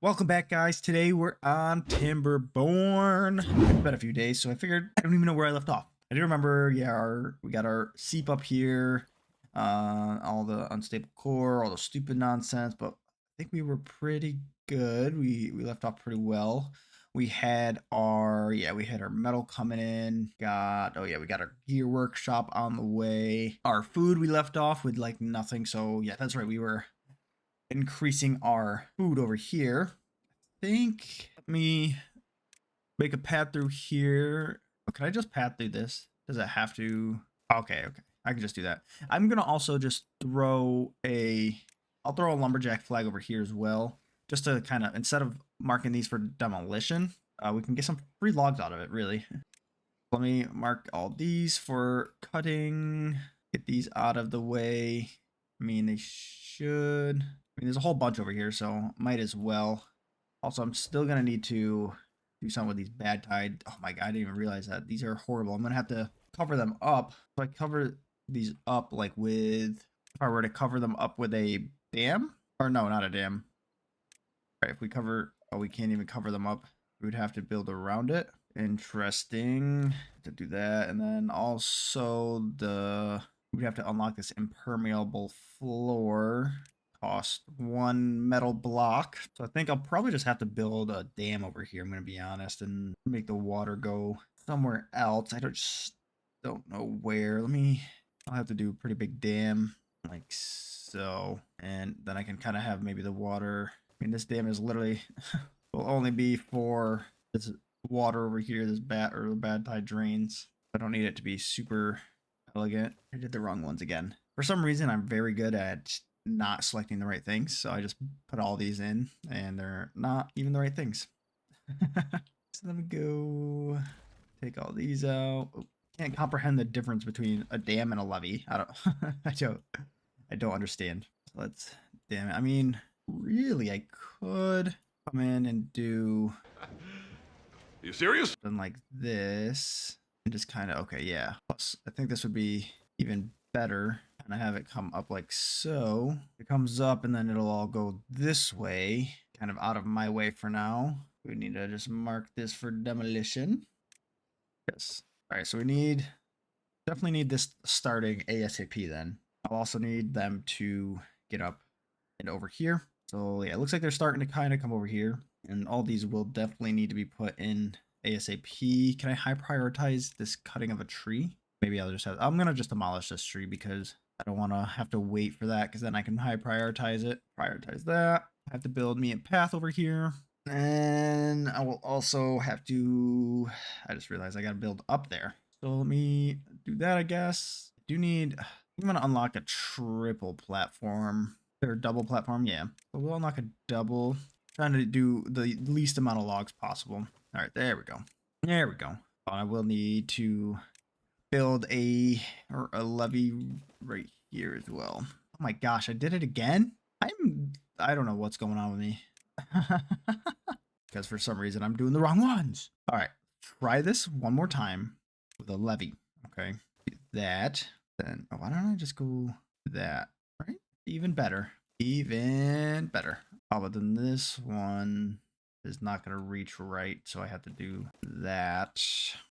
Welcome back, guys. Today we're on Timberborn. It's been a few days, so I figured I don't even know where I left off. I do remember, yeah, we got our seep up here, all the unstable core, all the stupid nonsense, but I think we were pretty good. We left off pretty well. We had our metal coming in. We got our gear workshop on the way. Our food we left off with like nothing. So yeah, that's right. We were increasing our food over here. I think let me make a path through here. Oh, can I just path through this? Does it have to? Okay. I can just do that. I'm gonna also just I'll throw a lumberjack flag over here as well, just to kind of, instead of marking these for demolition, we can get some free logs out of it, really. Let me mark all these for cutting. Get these out of the way. I mean, they should. I mean, there's a whole bunch over here, so might as well. Also, I'm still gonna need to do something with these bad tide. Oh my god, I didn't even realize that. These are horrible. I'm gonna have to cover them up. If I cover these up like with, if I were to cover them up with a dam, or no, not a dam. All right, if we cover, oh, we can't even cover them up. We would have to build around it. Interesting to do that, and then also we'd have to unlock this impermeable floor. Cost 1 metal block. So I think I'll probably just have to build a dam over here, I'm gonna be honest, and make the water go somewhere else. Just don't know where. I'll have to do a pretty big dam like so, and then I can kind of have maybe the water. I mean, this dam is literally will only be for this water over here, this bad tide drains. I don't need it to be super elegant. I did the wrong ones again. For some reason, I'm very good at not selecting the right things, so I just put all these in, and they're not even the right things. So let me go take all these out. Oh, can't comprehend the difference between a dam and a levee. I don't understand. So damn it. I mean, really, I could come in and do. Are you serious? Something like this, and just kind of, okay, yeah. Plus, I think this would be even better. And I have it come up like so. It comes up, and then it'll all go this way, kind of out of my way for now. We need to just mark this for demolition. Yes. All right, so definitely need this starting ASAP then. I'll also need them to get up and over here. So yeah, it looks like they're starting to kind of come over here, and all these will definitely need to be put in ASAP. Can I high prioritize this cutting of a tree? Maybe I'm gonna just demolish this tree because I don't want to have to wait for that, because then I can high prioritize it. Prioritize that. I have to build me a path over here. And I will also have to, I just realized I gotta build up there. So let me do that, I guess. I'm gonna unlock a triple platform. Or double platform, yeah. So we'll unlock a double. Trying to do the least amount of logs possible. All right, there we go. There we go. I will need to build a levee right here as well. Oh my gosh, I did it again? I don't know what's going on with me. Because for some reason I'm doing the wrong ones. All right, try this one more time with a levee. Okay, that. Then why don't I just go that? Right, even better. Even better. Oh, but then this one is not going to reach right, so I have to do that.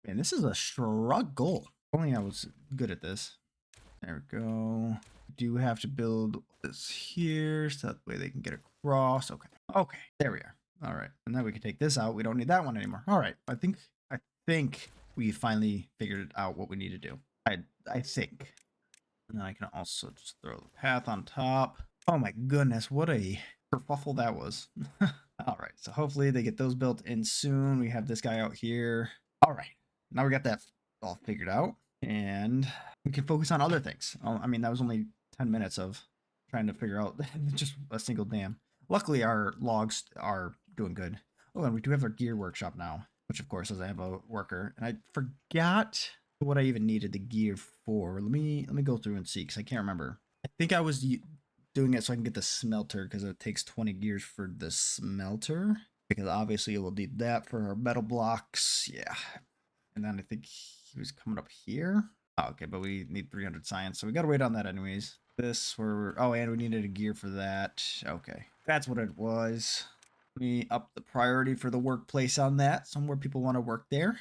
Man, this is a struggle. If only I was good at this. There we go. Do have to build this here so that way they can get across. Okay, there we are. All right, and then we can take this out. We don't need that one anymore. All right, I think we finally figured out what we need to do. I think. And then I can also just throw the path on top. Oh my goodness, what a kerfuffle that was. All right, so hopefully they get those built in soon. We have this guy out here. All right, now we got that all figured out, and we can focus on other things. I mean, that was only 10 minutes of trying to figure out just a single dam. Luckily, our logs are doing good. Oh, and we do have our gear workshop now, which of course doesn't have a worker. And I forgot what I even needed the gear for. Let me go through and see, because I can't remember. I think I was doing it so I can get the smelter, because it takes 20 gears for the smelter, because obviously it will need that for our metal blocks. Yeah. And then I think he was coming up here. Oh, okay, but we need 300 science, so we gotta wait on that anyways. And we needed a gear for that. Okay, that's what it was. Let me up the priority for the workplace on that. Some more people want to work there.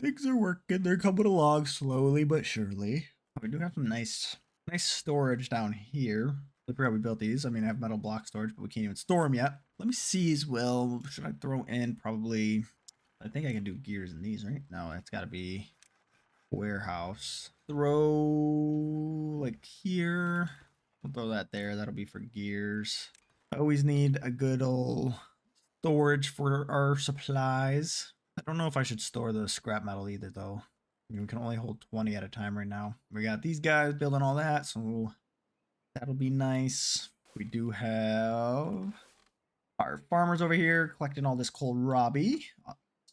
Things are working. They're coming along slowly but surely. We do have some nice storage down here. I forgot we built these. I mean, I have metal block storage, but we can't even store them yet. Let me see as well. Should I throw in probably... I think I can do gears in these, right? No, it's got to be warehouse. Throw like here. We'll throw that there. That'll be for gears. I always need a good old storage for our supplies. I don't know if I should store the scrap metal either, though. I mean, we can only hold 20 at a time right now. We got these guys building all that, so that'll be nice. We do have our farmers over here collecting all this kohlrabi.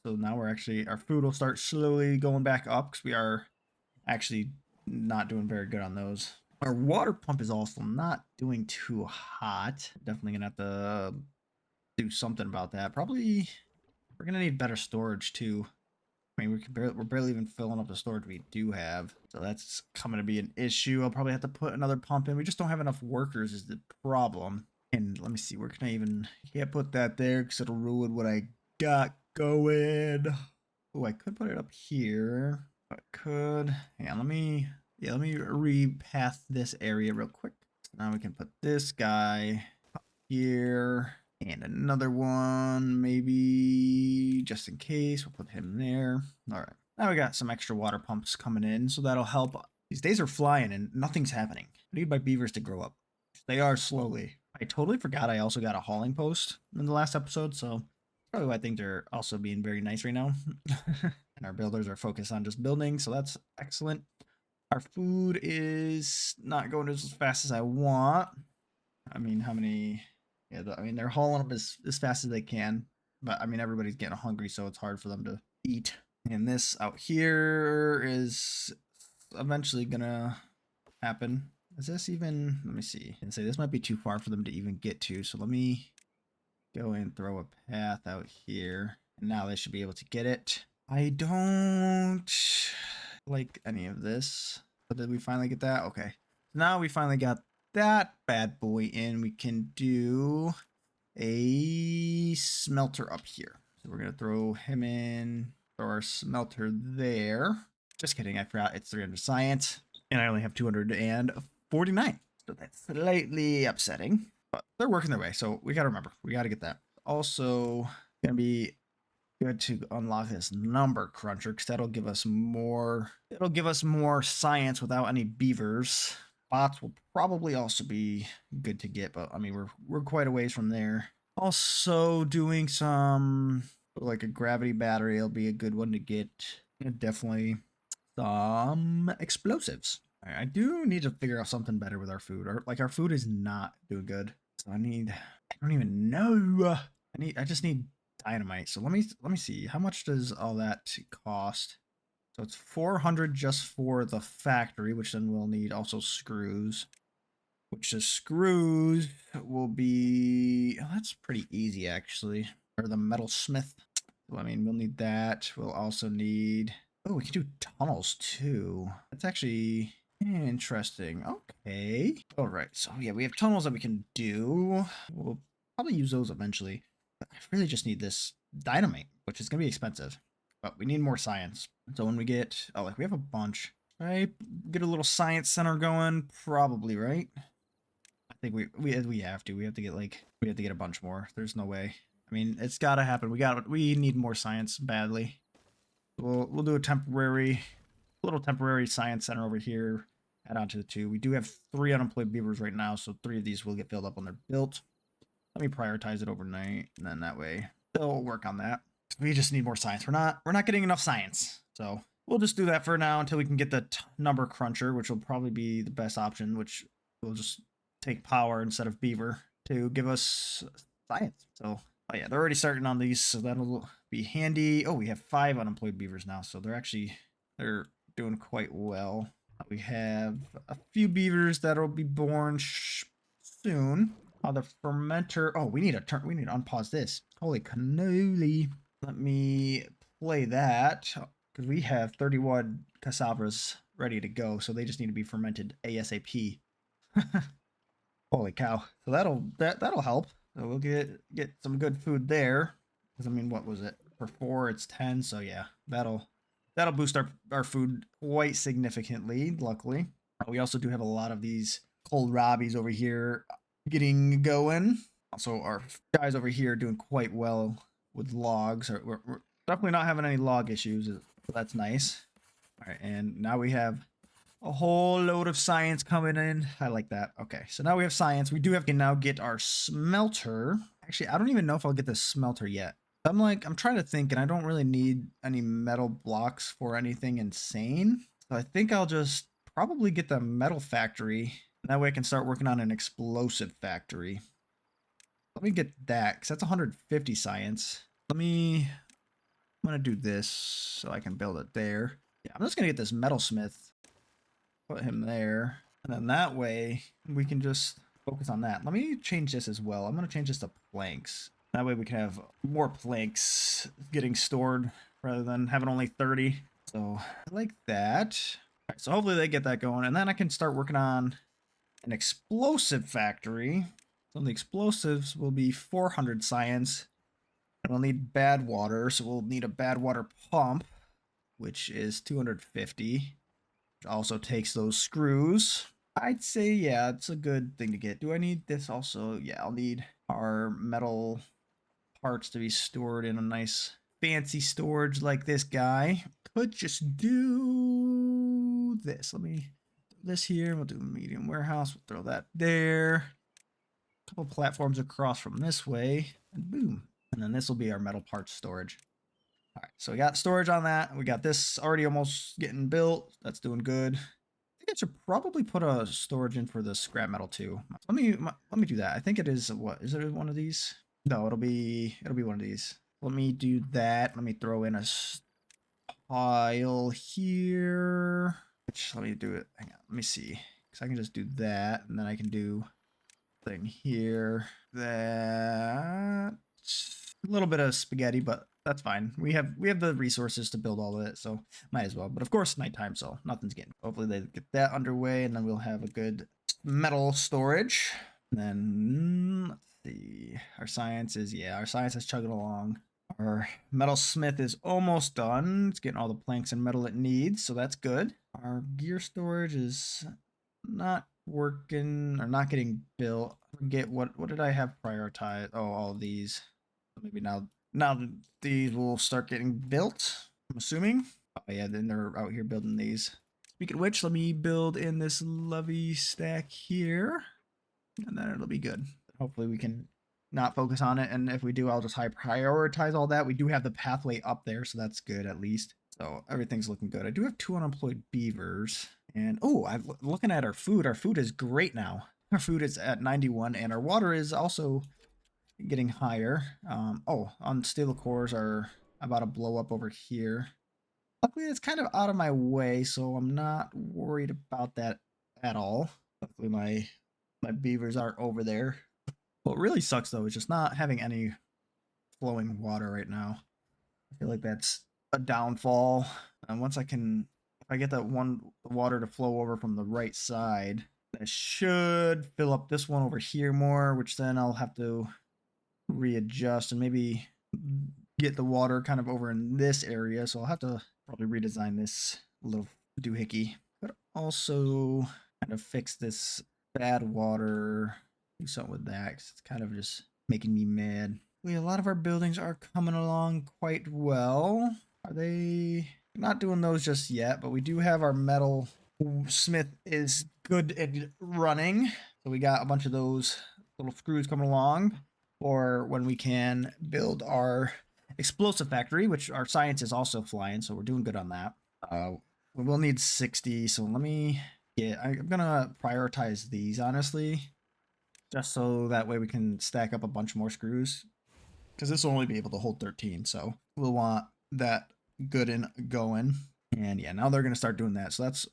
So now we're actually, our food will start slowly going back up because we are actually not doing very good on those. Our water pump is also not doing too hot. Definitely gonna have to do something about that. Probably we're gonna need better storage too. I mean, we're barely even filling up the storage we do have, so that's coming to be an issue. I'll probably have to put another pump in. We just don't have enough workers is the problem. And let me see, where can I even... Can't put that there because it'll ruin what I got going. Oh, I could put it up here. I could. Hang on, let me repath this area real quick. So now we can put this guy up here. And another one, maybe just in case. We'll put him there. All right. Now we got some extra water pumps coming in, so that'll help. These days are flying and nothing's happening. I need my beavers to grow up. They are slowly. I totally forgot I also got a hauling post in the last episode, so probably why I think they're also being very nice right now. And our builders are focused on just building, so that's excellent. Our food is not going as fast as I want. I mean, how many... Yeah, I mean, they're hauling up as fast as they can. But, I mean, everybody's getting hungry, so it's hard for them to eat. And this out here is eventually going to happen. Is this even... Let me see. And say this might be too far for them to even get to. So let me go and throw a path out here. And now they should be able to get it. I don't like any of this. But did we finally get that? Okay. Now we finally got that bad boy in. We can do a smelter up here. So we're going to throw him in. Throw our smelter there. Just kidding. I forgot it's 300 science. And I only have 249. So that's slightly upsetting. But they're working their way. So we got to remember. We got to get that. Also, going to be good to unlock this number cruncher because that'll give us more. It'll give us more science without any beavers. Bots will probably also be good to get, but I mean we're quite a ways from there. Also doing some like a gravity battery will be a good one to get. And definitely some explosives. All right, I do need to figure out something better with our food. Our food is not doing good. So I don't even know. I just need dynamite. So let me see. How much does all that cost? So it's 400 just for the factory, which then we'll need also screws. Which the screws will be... Oh, that's pretty easy, actually. Or the metal smith. So, I mean, we'll need that. We'll also need... Oh, we can do tunnels, too. That's actually interesting. Okay. All right. So, yeah, we have tunnels that we can do. We'll probably use those eventually. But I really just need this dynamite, which is going to be expensive. But we need more science. So when we get... Oh, like we have a bunch. Right? Get a little science center going. Probably, right? I think we have to. We have to get a bunch more. There's no way. I mean, it's got to happen. We need more science badly. We'll do a little temporary science center over here. Add on to the 2. We do have 3 unemployed beavers right now, so 3 of these will get filled up when they're built. Let me prioritize it overnight, and then that way they'll work on that. We just need more science. We're not getting enough science. So we'll just do that for now until we can get the number cruncher, which will probably be the best option, which will just take power instead of beaver to give us science. So, oh yeah, they're already starting on these, so that'll be handy. Oh, we have 5 unemployed beavers now, so they're doing quite well. We have a few beavers that'll be born soon. The fermenter. Oh, we need to unpause this. Holy cannoli. Let me play that because we have 31 casabras ready to go, so they just need to be fermented ASAP. Holy cow. So that'll help. So we'll get some good food there. Because I mean, what was it? For 4, it's 10. So yeah, that'll boost our food quite significantly. Luckily, we also do have a lot of these cold robbies over here getting going. Also, our guys over here are doing quite well with logs. We're definitely not having any log issues. So that's nice. All right, and now we have a whole load of science coming in. I like that. Okay, so now we have science. We do have to now get our smelter. Actually, I don't even know if I'll get the smelter yet. I'm trying to think, and I don't really need any metal blocks for anything insane. So I think I'll just probably get the metal factory. That way I can start working on an explosive factory. Let me get that, because that's 150 science. I'm gonna do this so I can build it there. Yeah, I'm just gonna get this metalsmith. Put him there. And then that way we can just focus on that. Let me change this as well. I'm gonna change this to planks. That way we can have more planks getting stored rather than having only 30. So I like that. All right, so hopefully they get that going. And then I can start working on an explosive factory. So the explosives will be 400 science. And we'll need bad water, so we'll need a bad water pump, which is 250. Which also takes those screws. I'd say, yeah, it's a good thing to get. Do I need this also? Yeah, I'll need our metal parts to be stored in a nice fancy storage like this guy. Could just do this. Let me do this here. We'll do a medium warehouse. We'll throw that there. A couple platforms across from this way, and boom. And then this will be our metal parts storage. All right, so we got storage on that. We got this already almost getting built. That's doing good. I think I should probably put a storage in for the scrap metal too. Let me do that. I think it is what is it one of these? No, it'll be one of these. Let me do that. Let me throw in a pile here. Which let me do it. Hang on. Let me see. Because I can just do that, and then I can do thing here. That a little bit of spaghetti, but that's fine. We have the resources to build all of it, so might as well. But of course, nighttime, so nothing's getting. Hopefully they get that underway, and then we'll have a good metal storage. And then let's see. Our science is chugging along. Our metal smith is almost done. It's getting all the planks and metal it needs, so that's good. Our gear storage is not working or not getting built. Forget what did I have prioritized? Oh, all of these. Maybe now that these will start getting built, I'm assuming. Oh yeah, then they're out here building these. Speaking of which, let me build in this lovely stack here, and then it'll be good. Hopefully we can not focus on it, and if we do, I'll just high prioritize all that. We do have the pathway up there, so that's good at least. So everything's looking good. I do have 2 unemployed beavers, and oh, I'm looking at our food. Our food is great now. Our food is at 91, and our water is also getting higher. On steel cores are about to blow up over here. Luckily, it's kind of out of my way, so I'm not worried about that at all. Luckily, my beavers aren't over there. What really sucks though is just not having any flowing water right now. I feel like that's a downfall. And if I get that water to flow over from the right side, I should fill up this one over here more, which then I'll have to readjust and maybe get the water kind of over in this area. So I'll have to probably redesign this little doohickey, but also kind of fix this bad water, do something with that, 'cause it's kind of just making me mad. A lot of our buildings are coming along quite well. Are they not doing those just yet? But we do have our metal smith is good and running. So we got a bunch of those little screws coming along for when we can build our explosive factory, which our science is also flying. So we're doing good on that. We will need 60. So I'm gonna prioritize these honestly, just so that way we can stack up a bunch more screws, because this will only be able to hold 13. So we'll want that good and going. And yeah, now they're going to start doing that. So that's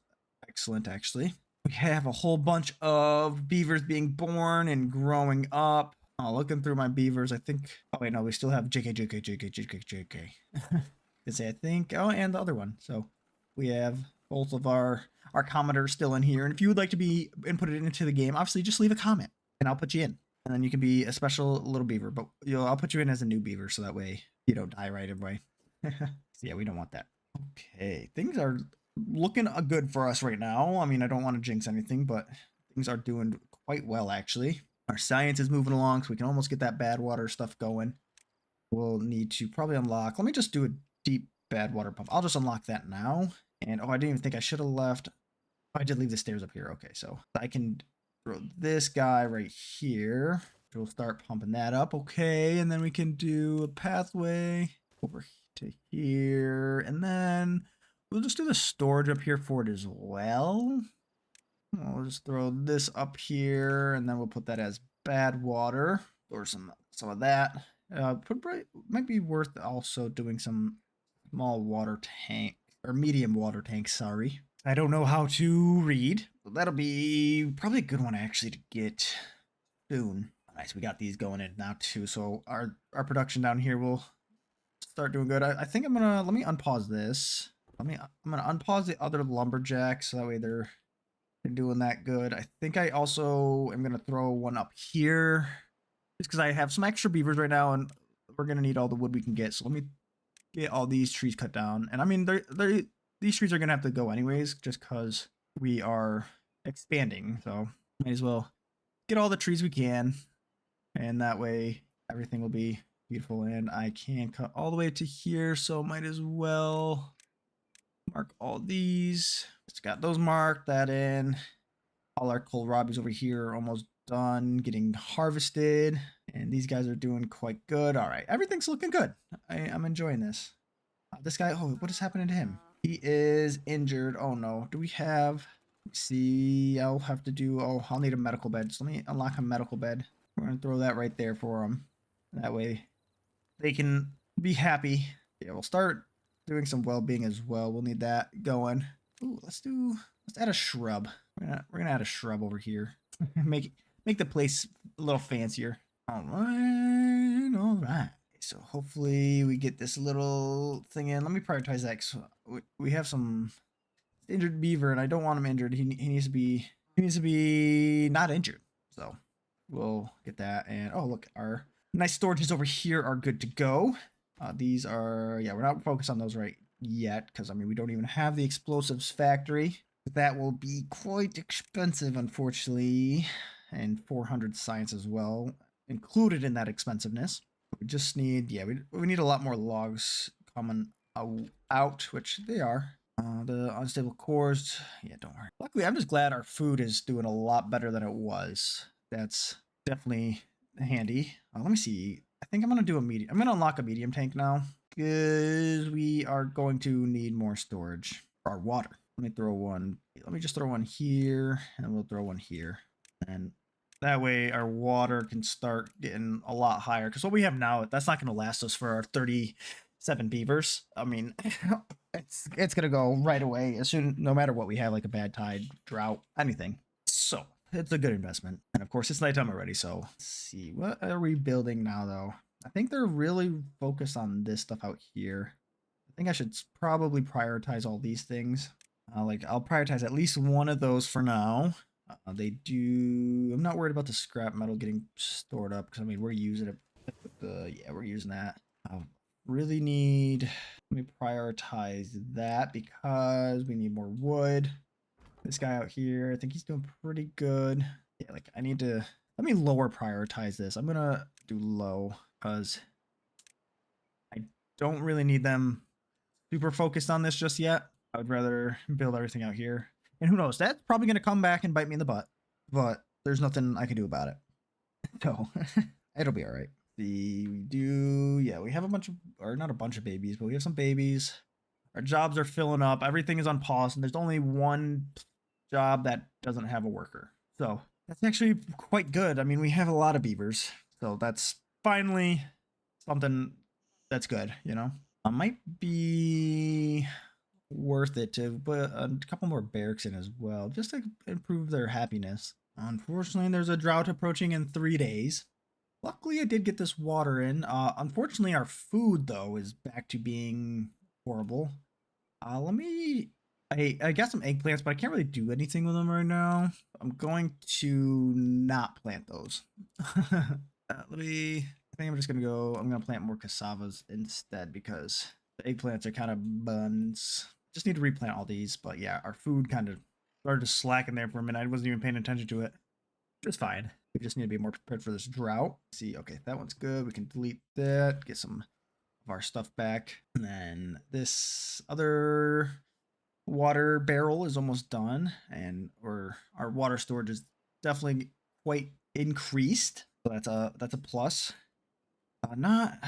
excellent, actually. We have a whole bunch of beavers being born and growing up. Looking through my beavers, I think... Oh, wait, no, we still have JK. I think... Oh, and the other one. So we have both of our commenters still in here. And if you would like to be inputted into the game, obviously just leave a comment and I'll put you in. And then you can be a special little beaver, but I'll put you in as a new beaver so that way you don't die right away. So yeah, we don't want that. Okay, things are looking good for us right now. I mean, I don't want to jinx anything, but things are doing quite well actually. Our science is moving along, so we can almost get that bad water stuff going. We'll need to probably unlock. Let me just do a deep bad water pump. I'll just unlock that now. And oh, I didn't even think I should have left. Oh, I did leave the stairs up here. Okay, so I can throw this guy right here. We'll start pumping that up. Okay, and then we can do a pathway over to here. And then we'll just do the storage up here for it as well. We'll just throw this up here, and then we'll put that as bad water, or some of that. Might be worth also doing some small water tank or medium water tanks. Sorry, I don't know how to read. That'll be probably a good one actually to get soon. Nice, we got these going in now too. So our production down here will start doing good. I think I'm gonna let me unpause this. I'm gonna unpause the other lumberjacks so that way they're doing that good. I think I also am gonna throw one up here just because I have some extra beavers right now and we're gonna need all the wood we can get. So let me get all these trees cut down. And I mean, these trees are gonna have to go anyways, just because we are expanding. So might as well get all the trees we can, and that way everything will be beautiful. And I can cut all the way to here, so might as well mark all these. Just got those marked. That in. All our kohlrabies over here are almost done getting harvested, and these guys are doing quite good. All right, everything's looking good. I'm enjoying this. This guy, oh, what is happening to him? He is injured. Oh no, do we have, let's see, I'll have to do, oh, I'll need a medical bed. So let me unlock a medical bed. We're gonna throw that right there for him. That way they can be happy. Yeah, we'll start doing some well-being as well. We'll need that going. Ooh, let's add a shrub. We're gonna add a shrub over here. make the place a little fancier. All right. So hopefully we get this little thing in. Let me prioritize that. So we have some injured beaver, and I don't want him injured. He needs to be not injured. So we'll get that. And oh look, our nice storages over here are good to go. These are, yeah, we're not focused on those right yet because I mean we don't even have the explosives factory. That will be quite expensive, unfortunately, and 400 science as well included in that expensiveness. We just need, yeah, we need a lot more logs coming out, which they are. The unstable cores, yeah, don't worry. Luckily, I'm just glad our food is doing a lot better than it was. That's definitely handy. Let me see. I think I'm gonna do a medium. I'm gonna unlock a medium tank now because we are going to need more storage for our water. Let me throw one. Let me just throw one here, and we'll throw one here, and that way our water can start getting a lot higher. Because what we have now, that's not going to last us for our 37 beavers. I mean, it's going to go right away as soon, no matter what we have, like a bad tide, drought, anything. So it's a good investment. And of course, it's nighttime already. So let's see, what are we building now, though? I think they're really focused on this stuff out here. I think I should probably prioritize all these things. Like I'll prioritize at least one of those for now. They do. I'm not worried about the scrap metal getting stored up because I mean we're using it. Yeah, we're using that. I really need. Let me prioritize that because we need more wood. This guy out here, I think he's doing pretty good. Yeah, like I need to. Let me lower prioritize this. I'm gonna do low because I don't really need them super focused on this just yet. I would rather build everything out here. And who knows, that's probably going to come back and bite me in the butt. But there's nothing I can do about it. So, it'll be all right. We do, yeah, we have a bunch of, or not a bunch of babies, but we have some babies. Our jobs are filling up. Everything is on pause. And there's only one job that doesn't have a worker. So, that's actually quite good. I mean, we have a lot of beavers. So, that's finally something that's good, you know? Might be worth it to put a couple more barracks in as well, just to improve their happiness. Unfortunately, there's a drought approaching in 3 days. Luckily, I did get this water in. Unfortunately, our food, though, is back to being horrible. Let me I got some eggplants, but I can't really do anything with them right now. I'm going to not plant those. Let me. I think I'm just gonna go. I'm gonna plant more cassavas instead because the eggplants are kind of buns. Just need to replant all these. But yeah, our food kind of started to slack in there for a minute. I wasn't even paying attention to it. It's fine. We just need to be more prepared for this drought. See, okay, that one's good. We can delete that. Get some of our stuff back. And then this other water barrel is almost done, and our water storage is definitely quite increased. So that's a plus. Not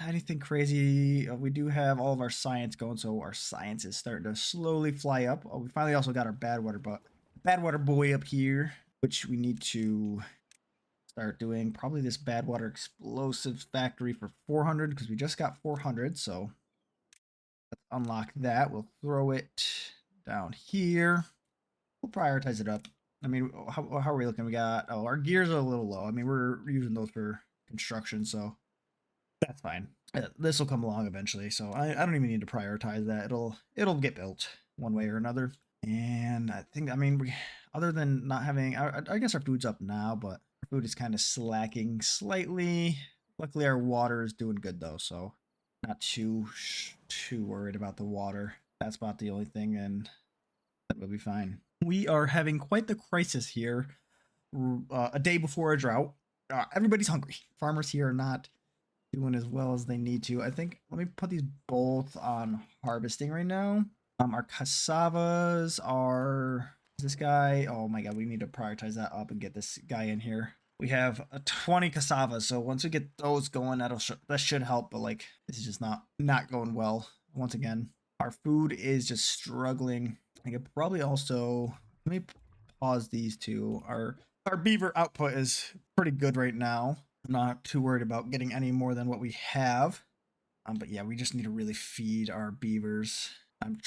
anything crazy. We do have all of our science going, so our science is starting to slowly fly up. Oh, we finally also got our bad water boy up here, which we need to start doing. Probably this bad water explosives factory for 400 because we just got 400. So let's unlock that. We'll throw it down here. We'll prioritize it up. I mean, how are we looking? We got, oh, our gears are a little low. I mean, we're using those for construction, so that's fine. This will come along eventually, so I don't even need to prioritize that. It'll get built one way or another. And I think, I mean, other than not having, I guess our food's up now, but our food is kind of slacking slightly. Luckily, our water is doing good though, so not too worried about the water. That's about the only thing, and that will be fine. We are having quite the crisis here. A day before a drought, everybody's hungry. Farmers here are not doing as well as they need to. I think, let me put these both on harvesting right now. Our cassavas are this guy. Oh my god, we need to prioritize that up and get this guy in here. We have 20 cassavas, so once we get those going, that should help. But like, this is just not going well. Once again, our food is just struggling. I could probably also, let me pause these two. Our beaver output is pretty good right now. I'm not too worried about getting any more than what we have. But yeah, we just need to really feed our beavers. I'm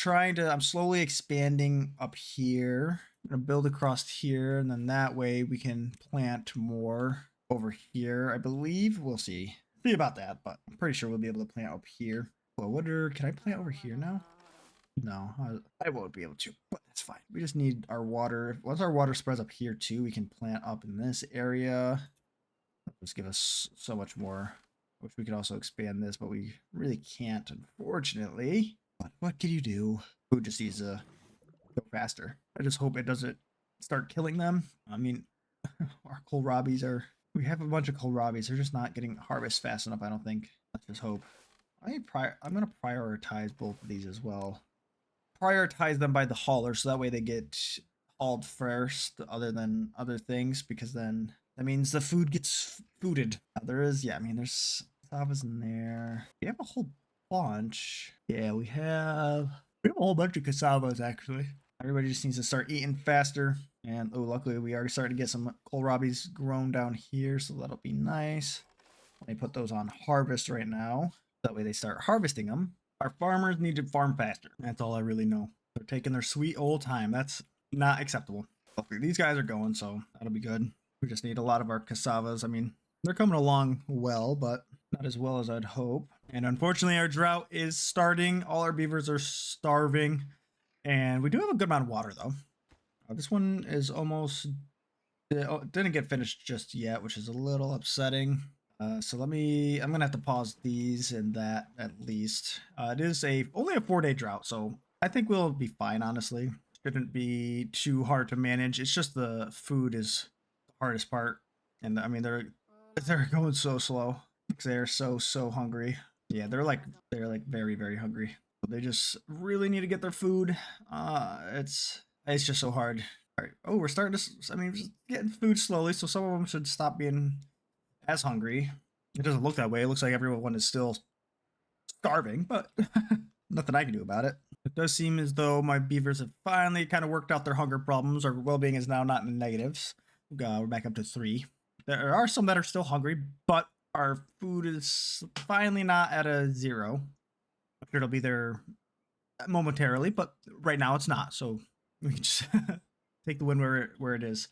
slowly expanding up here. I'm gonna build across here, and then that way we can plant more over here, I believe. We'll see. See about that, but I'm pretty sure we'll be able to plant up here. Well, can I plant over here now? No, I won't be able to, but that's fine. We just need our water. Once our water spreads up here too, we can plant up in this area. Just give us so much more. Which we could also expand this, but we really can't, unfortunately. But what can you do? Food just needs to go faster. I just hope it doesn't start killing them. I mean, our kohlrabies are... We have a bunch of kohlrabies. They're just not getting harvest fast enough, I don't think. Let's just hope. I'm going to prioritize both of these as well. Prioritize them by the hauler, so that way they get hauled first, other than other things, because then that means the food gets fooded. There is, yeah, I mean, there's cassavas in there. We have a whole bunch. Yeah, we have a whole bunch of cassavas, actually. Everybody just needs to start eating faster. And, oh, luckily we are starting to get some kohlrabies grown down here, so that'll be nice. Let me put those on harvest right now. That way they start harvesting them. Our farmers need to farm faster. That's all I really know. They're taking their sweet old time. That's not acceptable. Luckily, these guys are going, so that'll be good. We just need a lot of our cassavas. I mean, they're coming along well, but not as well as I'd hope. And unfortunately, our drought is starting. All our beavers are starving. And we do have a good amount of water, though. This one is almost... didn't get finished just yet, which is a little upsetting. So I'm gonna have to pause these and that at least. It is only a 4-day drought, so I think we'll be fine, honestly. Shouldn't be too hard to manage. It's just the food is the hardest part. And I mean, they're going so slow because they're so hungry. Yeah, they're like very, very hungry. They just really need to get their food. It's just so hard. All right. Oh, we're starting to, I mean, just getting food slowly, so some of them should stop being as hungry. It doesn't look that way. It looks like everyone is still starving, but nothing I can do about it. It does seem as though my beavers have finally kind of worked out their hunger problems. Our well-being is now not in the negatives. We're back up to 3. There are some that are still hungry, but our food is finally not at a 0. I'm sure it'll be there momentarily, but right now it's not. So we can just take the win where it is.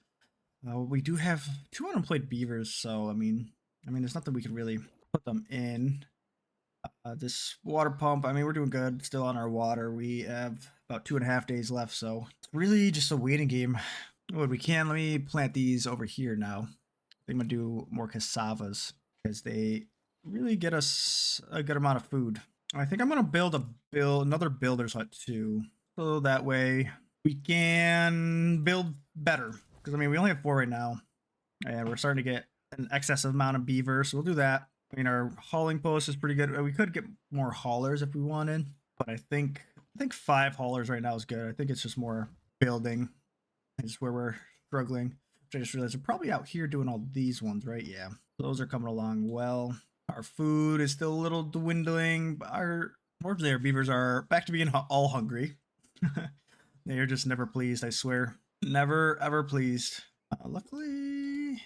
We do have 2 unemployed beavers, so I mean, there's nothing we can really put them in. This water pump, I mean, we're doing good still on our water. We have about 2.5 days left, so it's really just a waiting game. What we can, let me plant these over here now. I'm gonna do more cassavas because they really get us a good amount of food. I think I'm gonna build another builder's hut too, so that way we can build better. Because I mean, we only have 4 right now, and we're starting to get an excessive amount of beavers, so we'll do that. I mean, our hauling post is pretty good. We could get more haulers if we wanted, but I think 5 haulers right now is good. I think it's just more building is where we're struggling. Which I just realized we're probably out here doing all these ones, right? Yeah, those are coming along well. Our food is still a little dwindling, but unfortunately our beavers are back to being all hungry. They are just never pleased, I swear. Never ever pleased. Luckily,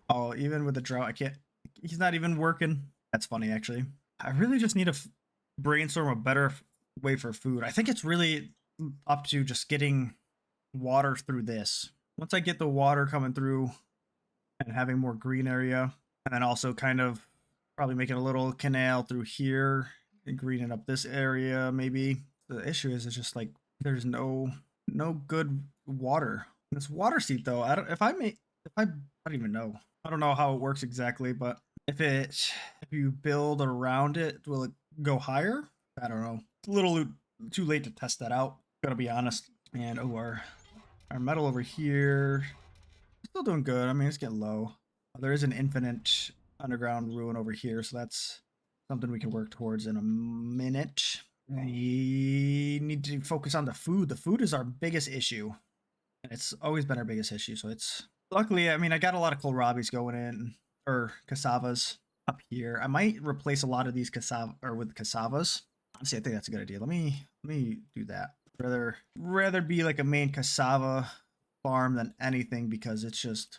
oh, even with the drought, I can't. He's not even working. That's funny, actually. I really just need to brainstorm a better way for food. I think it's really up to just getting water through this. Once I get the water coming through and having more green area, and then also kind of probably making a little canal through here and greening up this area, maybe. The issue is it's just like there's no good water. This water seat though, I don't even know. I don't know how it works exactly, but if you build around it, will it go higher? I don't know. It's a little too late to test that out, gotta be honest. And oh, our metal over here, still doing good. I mean, it's getting low. There is an infinite underground ruin over here, so that's something we can work towards in a minute. We need to focus on the food. The food is our biggest issue, and it's always been our biggest issue. So it's luckily, I mean, I got a lot of kohlrabis going in, or cassavas up here. I might replace a lot of these with cassavas. Honestly, I think that's a good idea. Let me do that. Rather be like a main cassava farm than anything, because it's just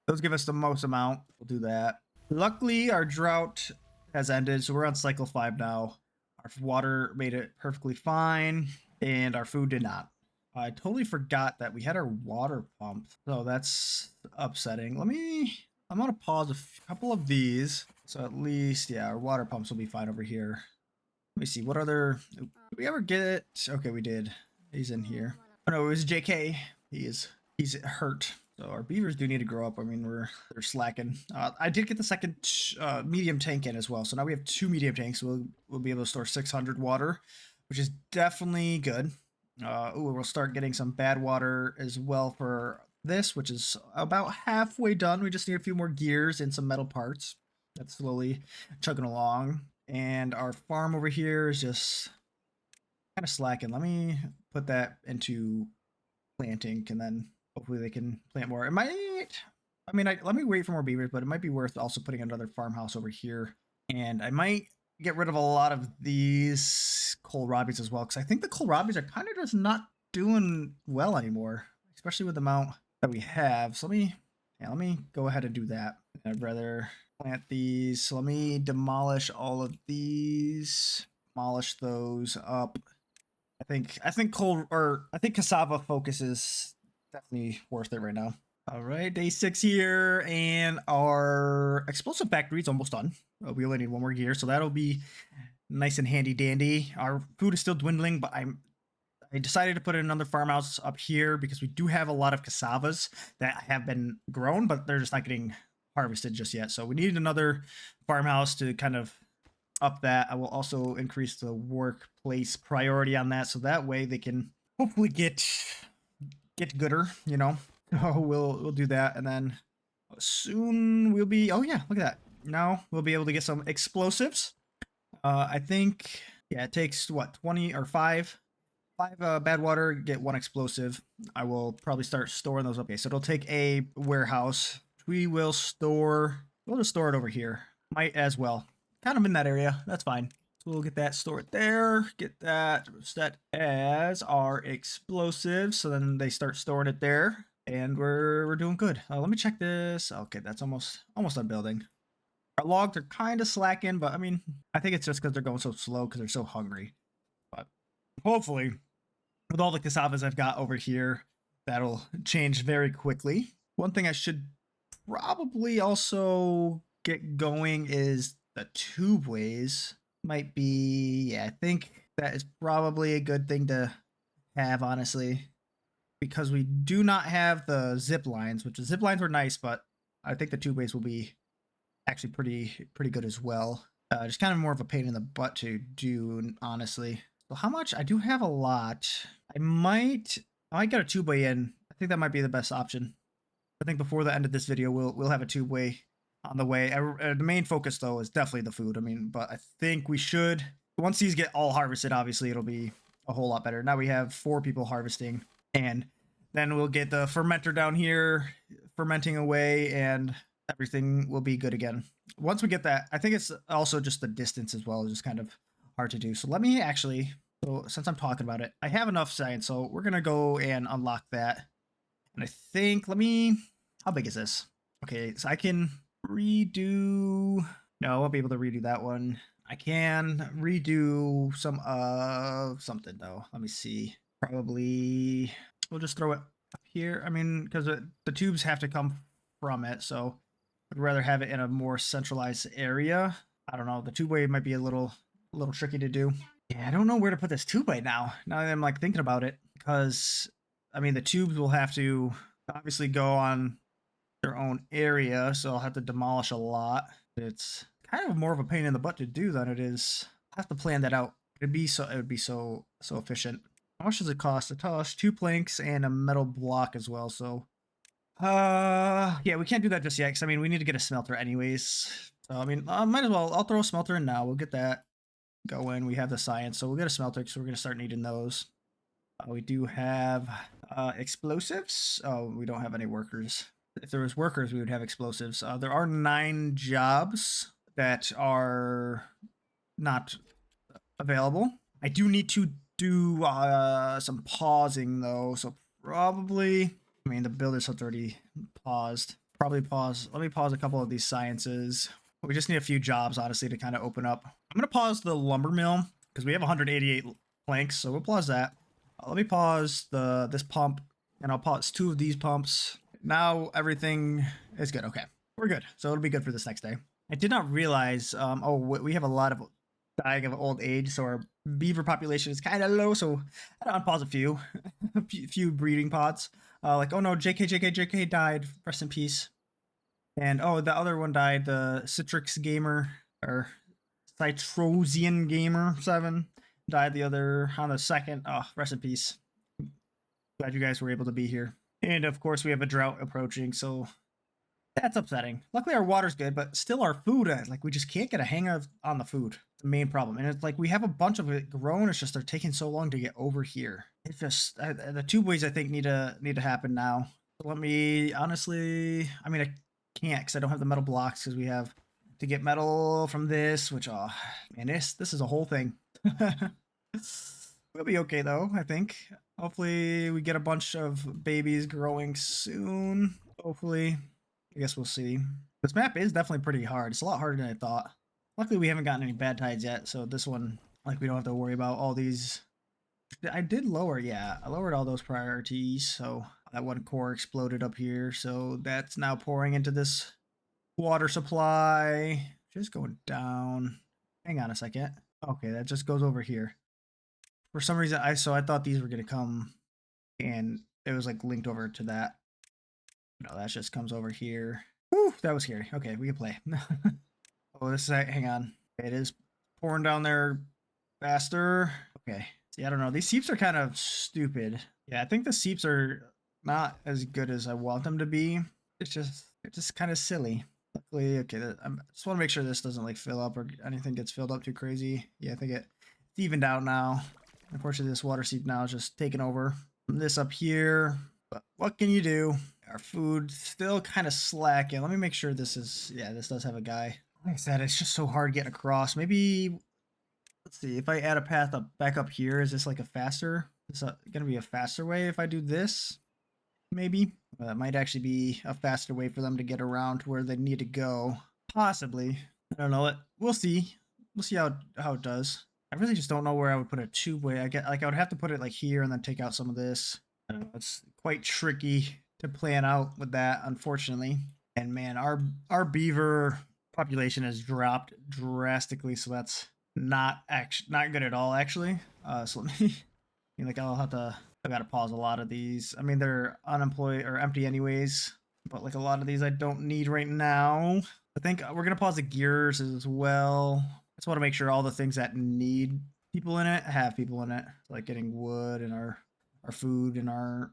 those give us the most amount. We'll do that. Luckily, our drought has ended, so we're on cycle 5 now. Our water made it perfectly fine, and our food did not. I totally forgot that we had our water pump, so that's upsetting. I'm gonna pause a couple of these, so at least, yeah, our water pumps will be fine over here. Let me see, what other, did we ever get it? Okay, we did. He's in here. Oh no, it was JK. He's hurt. So our beavers do need to grow up. I mean, they're slacking. I did get the second medium tank in as well. So now we have 2 medium tanks. We'll be able to store 600 water, which is definitely good. We'll start getting some bad water as well for this, which is about halfway done. We just need a few more gears and some metal parts. That's slowly chugging along. And our farm over here is just kind of slacking. Let me put that into planting, and then hopefully they can plant more. It might, I mean, let me wait for more beavers, but it might be worth also putting another farmhouse over here. And I might get rid of a lot of these kohlrabis as well, because I think the kohlrabis are kind of just not doing well anymore, especially with the amount that we have. So let me go ahead and do that. I'd rather plant these. So let me demolish all of these, demolish those up. I think cassava focus is definitely worth it right now. All right, day 6 here, and our explosive factory is almost done. We only need 1 more gear, so that'll be nice and handy dandy. Our food is still dwindling, but I decided to put in another farmhouse up here because we do have a lot of cassavas that have been grown, but they're just not getting harvested just yet. So we need another farmhouse to kind of up that. I will also increase the workplace priority on that, so that way they can hopefully get gooder, you know. So we'll do that, and then soon we'll be, oh yeah, look at that. Now we'll be able to get some explosives. I think, yeah, it takes what, 20 or 5 bad water, get 1 explosive. I will probably start storing those up. Okay, so it'll take a warehouse. We'll just store it over here. Might as well. Kind of in that area. That's fine. So we'll get that stored there. Get that set as our explosives. So then they start storing it there, and we're doing good. Let me check this. Okay, that's almost done building. Our logs are kind of slacking, but I mean, I think it's just because they're going so slow because they're so hungry. But hopefully, with all the cassavas I've got over here, that'll change very quickly. One thing I should probably also get going is the tubeways. Might be, yeah, I think that is probably a good thing to have, honestly, because we do not have the zip lines, which the zip lines were nice, but I think the tube-ways will be actually pretty good as well. Just kind of more of a pain in the butt to do, honestly. So how much? I do have a lot. I might get a tube-way in. I think that might be the best option. I think before the end of this video, we'll have a tube-way on the way. The main focus though is definitely the food. I mean, but I think we should, once these get all harvested, obviously it'll be a whole lot better. Now we have 4 people harvesting, and then we'll get the fermenter down here fermenting away, and everything will be good again. Once we get that, I think it's also just the distance as well is just kind of hard to do. So let me actually, so since I'm talking about it, I have enough science, so we're gonna go and unlock that. And I think, how big is this? Okay, so I can redo, no, I won't be able to redo that one. I can redo some something though. Let me see. Probably, we'll just throw it up here. I mean, because the tubes have to come from it, so I'd rather have it in a more centralized area. I don't know. The tube-way might be a little tricky to do. Yeah, I don't know where to put this tube-way now. Now that I'm like thinking about it, because I mean the tubes will have to obviously go on their own area, so I'll have to demolish a lot. It's kind of more of a pain in the butt to do than it is. I have to plan that out. It would be so efficient. How much does it cost? It costs 2 planks and a metal block as well, so yeah, we can't do that just yet, because I mean we need to get a smelter anyways. So I mean, might as well, I'll throw a smelter in now. We'll get that going. We have the science, so we'll get a smelter because we're gonna start needing those. We do have explosives. Oh, we don't have any workers. If there was workers, we would have explosives. There are 9 jobs that are not available. I do need to do some pausing though, so probably, I mean the builder's already paused. Probably pause. Let me pause a couple of these sciences. We just need a few jobs, honestly, to kind of open up. I'm gonna pause the lumber mill because we have 188 planks, so we'll pause that. Let me pause this pump, and I'll pause 2 of these pumps. Now everything is good. Okay, we're good. So it'll be good for this next day. I did not realize, oh, we have a lot of dying of old age, so our beaver population is kind of low, so I unpause a few, a few breeding pods. Like, oh no, JK died, rest in peace. And oh, the other one died, the Citrix Gamer, or Citrosian Gamer 7 died the other on the 2nd. Oh, rest in peace. Glad you guys were able to be here. And of course, we have a drought approaching, so that's upsetting. Luckily, our water's good, but still our food, like, we just can't get a hang of on the food. The main problem. And it's like we have a bunch of it grown, it's just they're taking so long to get over here. It's just the tube-ways I think need to happen now. Let me, honestly, I mean, I can't because I don't have the metal blocks, because we have to get metal from this, which, oh man, this is a whole thing. We'll be okay though, I think. Hopefully we get a bunch of babies growing soon. Hopefully. I guess we'll see. This map is definitely pretty hard. It's a lot harder than I thought. Luckily we haven't gotten any bad tides yet, so this one, like, we don't have to worry about all these. I did lower, yeah, I lowered all those priorities, so that one core exploded up here, so that's now pouring into this water supply. Just going down. Hang on a second. Okay, that just goes over here. For some reason, I thought these were gonna come, and it was like linked over to that. No, that just comes over here. Whew, that was scary. Okay, we can play. Oh, this is, hang on. It is pouring down there faster. Okay. See, I don't know. These seeps are kind of stupid. Yeah, I think the seeps are not as good as I want them to be. It's just kind of silly. Luckily, okay, I just want to make sure this doesn't like fill up or anything gets filled up too crazy. Yeah, I think it's evened out now. Unfortunately, this water seep now is just taking over. This up here, but what can you do? Our food still kind of slacking. Let me make sure this is, yeah, this does have a guy. Like I said, it's just so hard getting across. Maybe, let's see, if I add a path up back up here, is this like a faster? Is this gonna be a faster way if I do this? Maybe. That might actually be a faster way for them to get around to where they need to go. Possibly. I don't know. We'll see. We'll see how it does. I really just don't know where I would put a tube-way. I would have to put it like here and then take out some of this. I don't know. It's quite tricky to plan out with that, unfortunately. And man, our beaver population has dropped drastically, so that's not good at all, actually. So let me mean, like I gotta pause a lot of these. I mean, they're unemployed or empty anyways, but like a lot of these I don't need right now. I think we're gonna pause the gears as well. I just want to make sure all the things that need people in it have people in it. Like getting wood and our food and our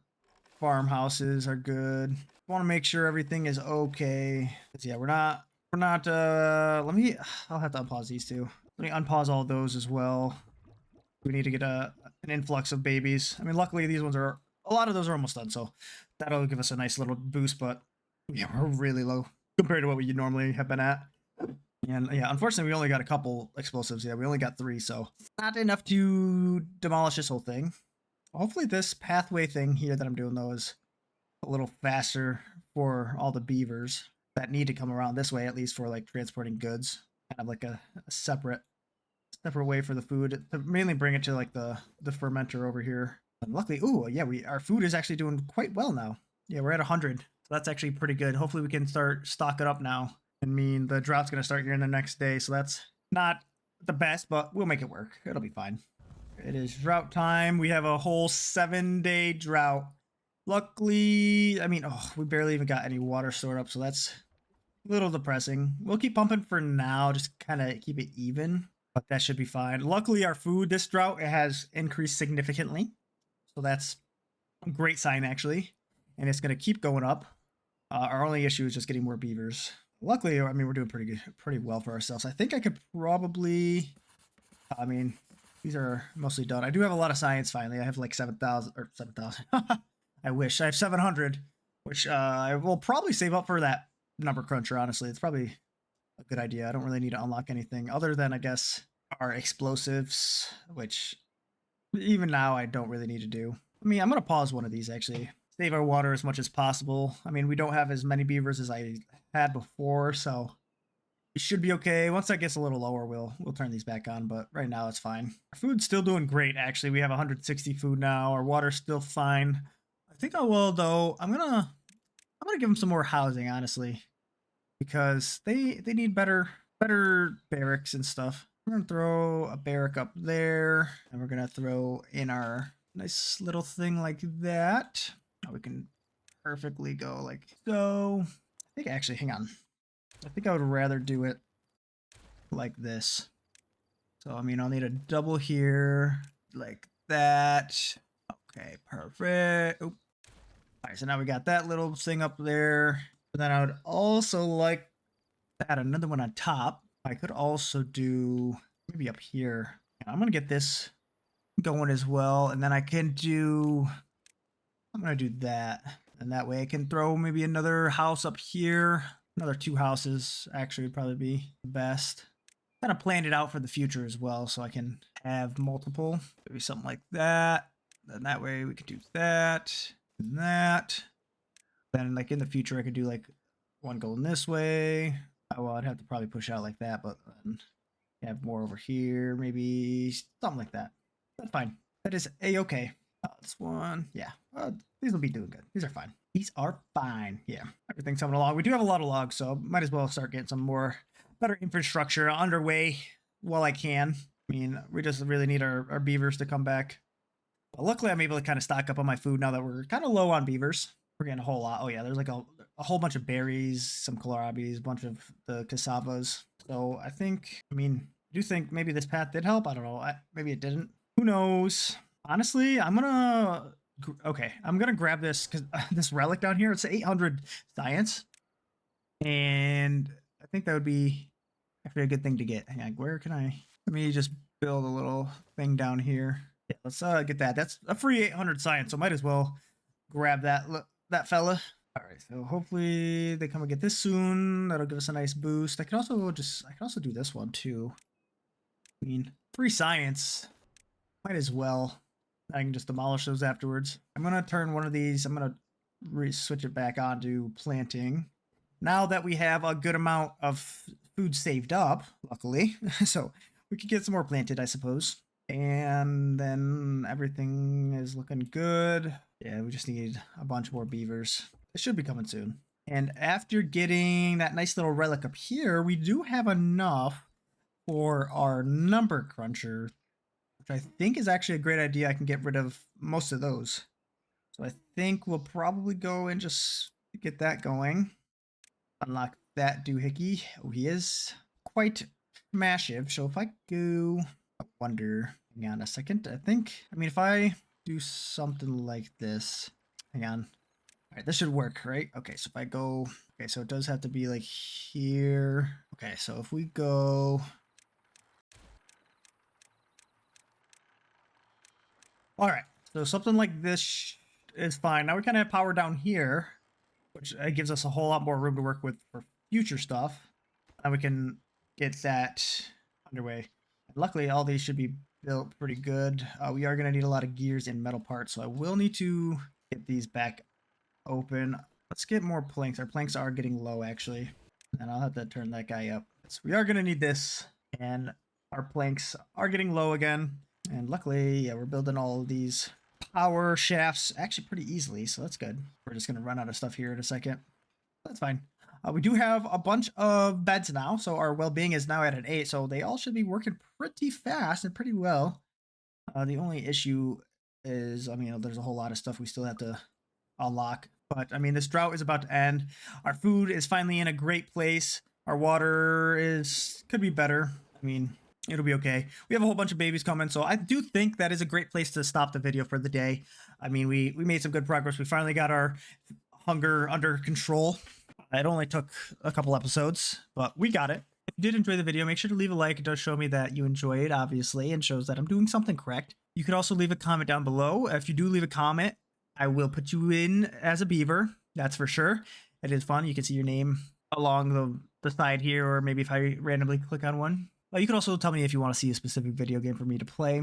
farmhouses are good. Want to make sure everything is okay. Yeah, we're not. I'll have to unpause these two. Let me unpause all those as well. We need to get an influx of babies. I mean, luckily these ones are a lot of those are almost done, so that'll give us a nice little boost. But yeah, we're really low compared to what we normally have been at. And yeah, unfortunately, we only got a couple explosives. Yeah, we only got 3, so not enough to demolish this whole thing. Hopefully, this pathway thing here that I'm doing though is a little faster for all the beavers that need to come around this way, at least for like transporting goods. Kind of like a separate way for the food to mainly bring it to like the fermenter over here. And luckily, ooh, yeah, our food is actually doing quite well now. Yeah, we're at 100, so that's actually pretty good. Hopefully, we can start stocking up now. I mean, the drought's gonna start here in the next day, so that's not the best, but we'll make it work. It'll be fine. It is drought time. We have a whole 7-day drought. Luckily, I mean, we barely even got any water stored up, so that's a little depressing. We'll keep pumping for now, just kind of keep it even, but that should be fine. Luckily, our food this drought has increased significantly, so that's a great sign actually, and it's going to keep going up. Our only issue is just getting more beavers. Luckily, I mean, we're doing pretty well for ourselves. I think I could probably, I mean, these are mostly done. I do have a lot of science finally. I have like 7,000 or 7,000. I wish I have 700, which I will probably save up for that number cruncher. Honestly, it's probably a good idea. I don't really need to unlock anything other than I guess our explosives, which even now I don't really need to do. I mean, I'm gonna pause one of these actually. Save our water as much as possible. I mean, we don't have as many beavers as I had before, so it should be okay. Once that gets a little lower, we'll turn these back on, but right now it's fine. Our food's still doing great, actually. We have 160 food now. Our water's still fine. I think I will, though. I'm gonna give them some more housing, honestly, because they need better barracks and stuff. We're gonna throw a barrack up there, and we're gonna throw in our nice little thing like that. We can perfectly go like so. I think actually, hang on. I think I would rather do it like this. So, I mean, I'll need a double here, like that. Okay, perfect. Oop. All right, so now we got that little thing up there. But then I would also like to add another one on top. I could also do maybe up here. I'm going to get this going as well. And then I'm going to do that. And that way I can throw maybe another house up here. Another 2 houses actually would probably be the best. Kind of planned it out for the future as well, so I can have multiple. Maybe something like that. Then that way we could do that and that. Then like in the future I could do like one going this way. Oh, well, I'd have to probably push out like that, but then have more over here, maybe something like that. That's fine. That is a-okay. This one, yeah. These will be doing good. These are fine. These are fine. Yeah, everything's coming along. We do have a lot of logs, so might as well start getting some better infrastructure underway while I can. I mean, we just really need our beavers to come back. But luckily, I'm able to kind of stock up on my food now that we're kind of low on beavers. We're getting a whole lot. Oh yeah, there's like a whole bunch of berries, some kohlrabis, a bunch of the cassavas. So I do think maybe this path did help. I don't know. Maybe it didn't. Who knows? Honestly, I'm gonna grab this because this relic down here. It's 800 science, and I think that would be actually a good thing to get. Hang on, where can I? Let me just build a little thing down here. Yeah, let's get that. That's a free 800 science, so might as well grab that fella. All right, so hopefully they come and get this soon. That'll give us a nice boost. I could also do this one too. I mean, free science. Might as well. I can just demolish those afterwards. I'm gonna turn one of these. I'm gonna switch it back on to planting. Now that we have a good amount of food saved up, luckily, so we could get some more planted, I suppose. And then everything is looking good. Yeah, we just need a bunch more beavers. It should be coming soon. And after getting that nice little relic up here, we do have enough for our number cruncher. which I think is actually a great idea. I can get rid of most of those. So I think we'll probably go and just get that going. Unlock that doohickey. Oh, he is quite massive. So if I go, I wonder, hang on a second. I mean, if I do something like this, hang on. All right, this should work, right? Okay, so if I go, okay, so it does have to be like here. Okay, so if we go, all right, so something like this is fine. Now we kind of have power down here, which gives us a whole lot more room to work with for future stuff. And we can get that underway. And luckily, all these should be built pretty good. We are going to need a lot of gears and metal parts, so I will need to get these back open. Let's get more planks. Our planks are getting low, actually. And I'll have to turn that guy up. So we are going to need this. And our planks are getting low again. And luckily, yeah, we're building all of these power shafts actually pretty easily, so that's good. We're just going to run out of stuff here in a second. That's fine. We do have a bunch of beds now, so our well-being is now at an 8, so they all should be working pretty fast and pretty well. The only issue is, I mean, there's a whole lot of stuff we still have to unlock, but I mean, this drought is about to end. Our food is finally in a great place. Our water could be better. I mean, it'll be okay. We have a whole bunch of babies coming, so I do think that is a great place to stop the video for the day. I mean, we made some good progress. We finally got our hunger under control. It only took a couple episodes, but we got it. If you did enjoy the video, make sure to leave a like. It does show me that you enjoy it, obviously, and shows that I'm doing something correct. You could also leave a comment down below. If you do leave a comment, I will put you in as a beaver. That's for sure. It is fun. You can see your name along the side here, or maybe if I randomly click on one. You can also tell me if you want to see a specific video game for me to play.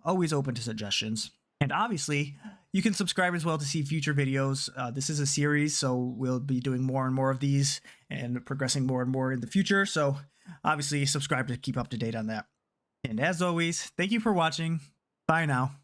Always open to suggestions. And obviously, you can subscribe as well to see future videos. This is a series, so we'll be doing more and more of these and progressing more and more in the future. So obviously, subscribe to keep up to date on that. And as always, thank you for watching. Bye now.